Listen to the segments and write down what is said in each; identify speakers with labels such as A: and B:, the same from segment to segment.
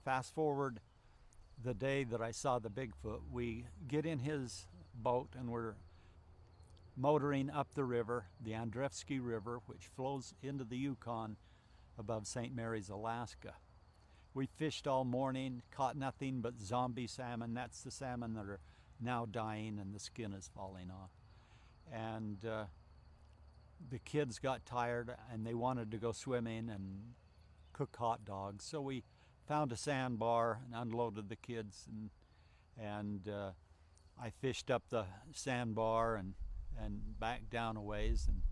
A: fast forward the day that I saw the Bigfoot. We get in his boat and we're motoring up the river, the Andrewski River, which flows into the Yukon above St. Mary's, Alaska. We fished all morning, caught nothing but zombie salmon. That's the salmon that are now dying and the skin is falling off. And the kids got tired and they wanted to go swimming and cook hot dogs. So we found a sandbar and unloaded the kids, and I fished up the sandbar and back down a ways and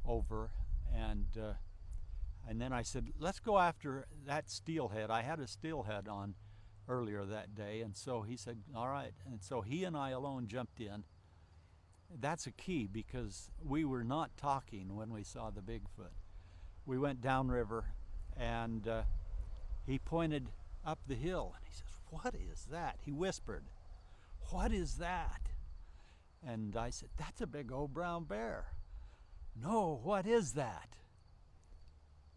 A: over, and then I said, let's go after that steelhead. I had a steelhead on earlier that day, and so he said, all right. And so he and I alone jumped in. That's a key, because we were not talking when we saw the Bigfoot. We went downriver, and he pointed up the hill, and he says, what is that? He whispered, what is that? And I said, that's a big old brown bear. No, what is that?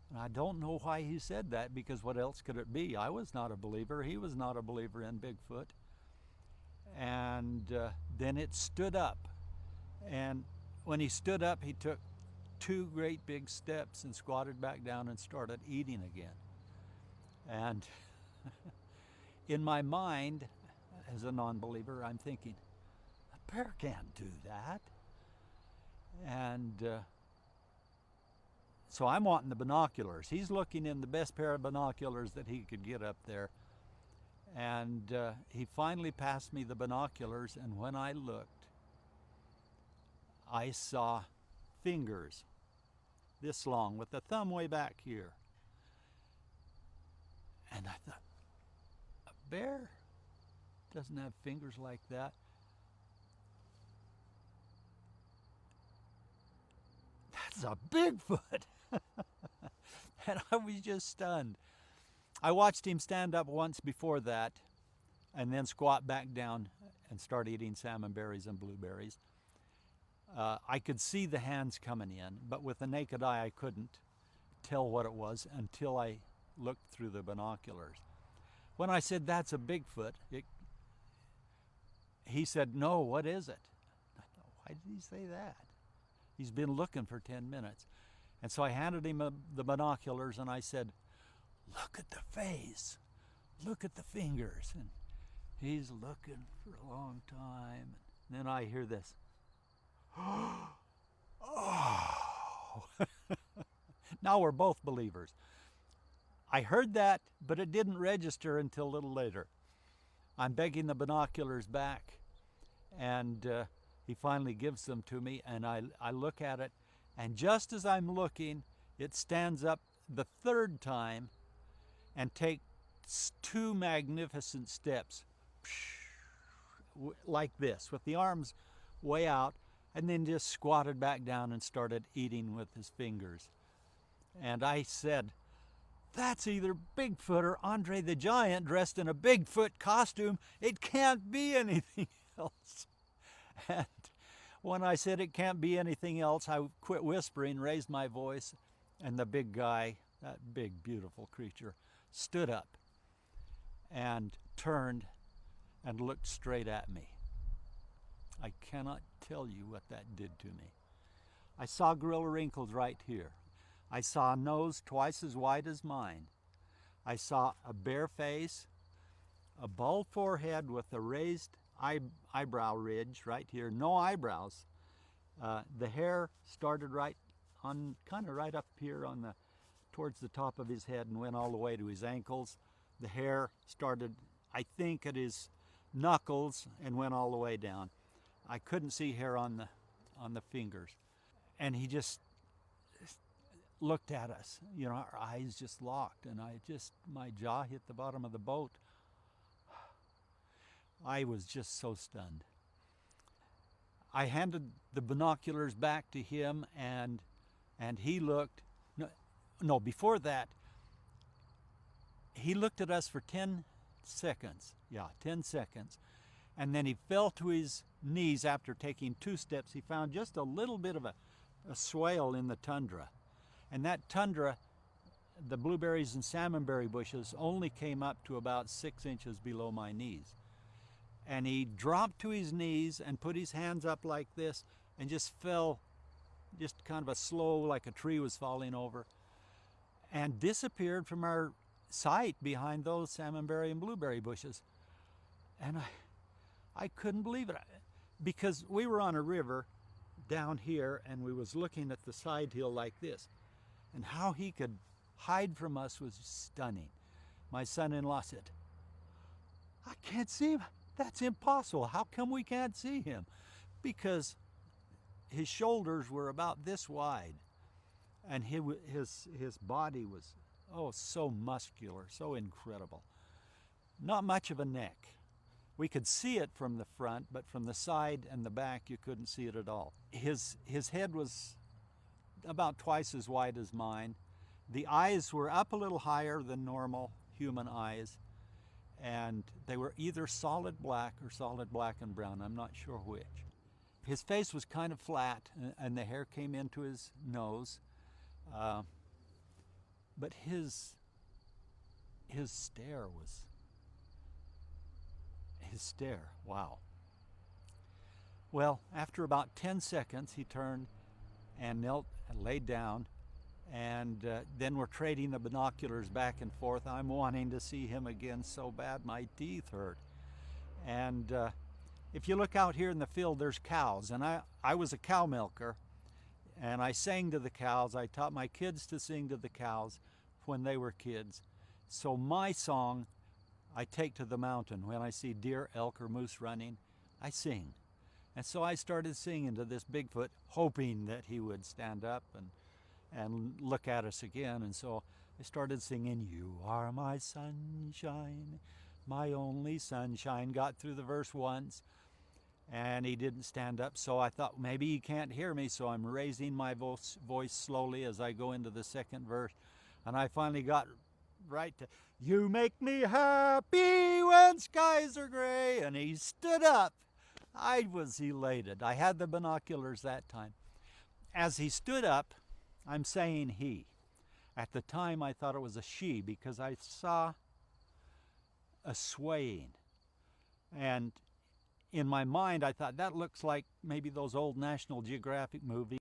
A: And I don't know why he said that, because what else could it be? I was not a believer. He was not a believer in Bigfoot. And then it stood up. And when he stood up, he took 2 great big steps and squatted back down and started eating again. And in my mind, as a non-believer, I'm thinking, a bear can't do that. And so I'm wanting the binoculars. He's looking in the best pair of binoculars that he could get up there. And he finally passed me the binoculars, and when I looked, I saw fingers this long with the thumb way back here. And I thought, a bear doesn't have fingers like that. That's a Bigfoot. And I was just stunned. I watched him stand up once before that and then squat back down and start eating salmon berries and blueberries. I could see the hands coming in, but with the naked eye I couldn't tell what it was until I looked through the binoculars. When I said, that's a Bigfoot, he said, no, what is it? I thought, why did he say that? He's been looking for 10 minutes. And so I handed him the binoculars and I said, look at the face, look at the fingers. And he's looking for a long time. And then I hear this, oh. Now we're both believers. I heard that, but it didn't register until a little later. I'm begging the binoculars back, and he finally gives them to me, and I look at it, and just as I'm looking, it stands up the 3rd time and takes 2 magnificent steps, like this, with the arms way out, and then just squatted back down and started eating with his fingers. And I said, that's either Bigfoot or Andre the Giant dressed in a Bigfoot costume. It can't be anything else. And when I said it can't be anything else, I quit whispering, raised my voice, and the big guy, that big, beautiful creature, stood up and turned and looked straight at me. I cannot tell you what that did to me. I saw gorilla wrinkles right here. I saw a nose twice as wide as mine. I saw a bare face, a bald forehead with a raised eyebrow ridge right here, no eyebrows. The hair started right on, kind of right up here on the, towards the top of his head and went all the way to his ankles. The hair started, I think, at his knuckles and went all the way down. I couldn't see hair on the fingers. And he just looked at us. You know, our eyes just locked, and my jaw hit the bottom of the boat. I was just so stunned. I handed the binoculars back to him, and he looked, no, before that, he looked at us for 10 seconds. Yeah, 10 seconds. And then he fell to his knees after taking 2 steps. He found just a little bit of a swale in the tundra. And that tundra the blueberries and salmonberry bushes only came up to about 6 inches below my knees. And he dropped to his knees and put his hands up like this and just fell, just kind of a slow, like a tree was falling over, and disappeared from our sight behind those salmonberry and blueberry bushes. And I couldn't believe it, because we were on a river down here and we was looking at the side hill like this, and how he could hide from us was stunning. My son-in-law said, "I can't see him. That's impossible. How come we can't see him?" Because his shoulders were about this wide, and his body was, oh, so muscular, so incredible. Not much of a neck. We could see it from the front, but from the side and the back you couldn't see it at all. His head was about twice as wide as mine. The eyes were up a little higher than normal human eyes, and they were either solid black or solid black and brown. I'm not sure which. His face was kind of flat, and the hair came into his nose, but his stare was, wow. Well, after about 10 seconds, he turned and knelt and laid down, and then we're trading the binoculars back and forth. I'm wanting to see him again so bad my teeth hurt. And if you look out here in the field, there's cows, and I was a cow milker, and I sang to the cows. I taught my kids to sing to the cows when they were kids. So my song, I take to the mountain. When I see deer, elk, or moose running, I sing. And so I started singing to this Bigfoot, hoping that he would stand up and look at us again. And so I started singing, "You are my sunshine, my only sunshine." Got through the verse once, and he didn't stand up, so I thought maybe he can't hear me, so I'm raising my voice slowly as I go into the second verse. And I finally got right to, "You make me happy when skies are gray," and he stood up. I was elated. I had the binoculars that time. As he stood up, I'm saying he. At the time I thought it was a she, because I saw a swaying. And in my mind I thought that looks like maybe those old National Geographic movies.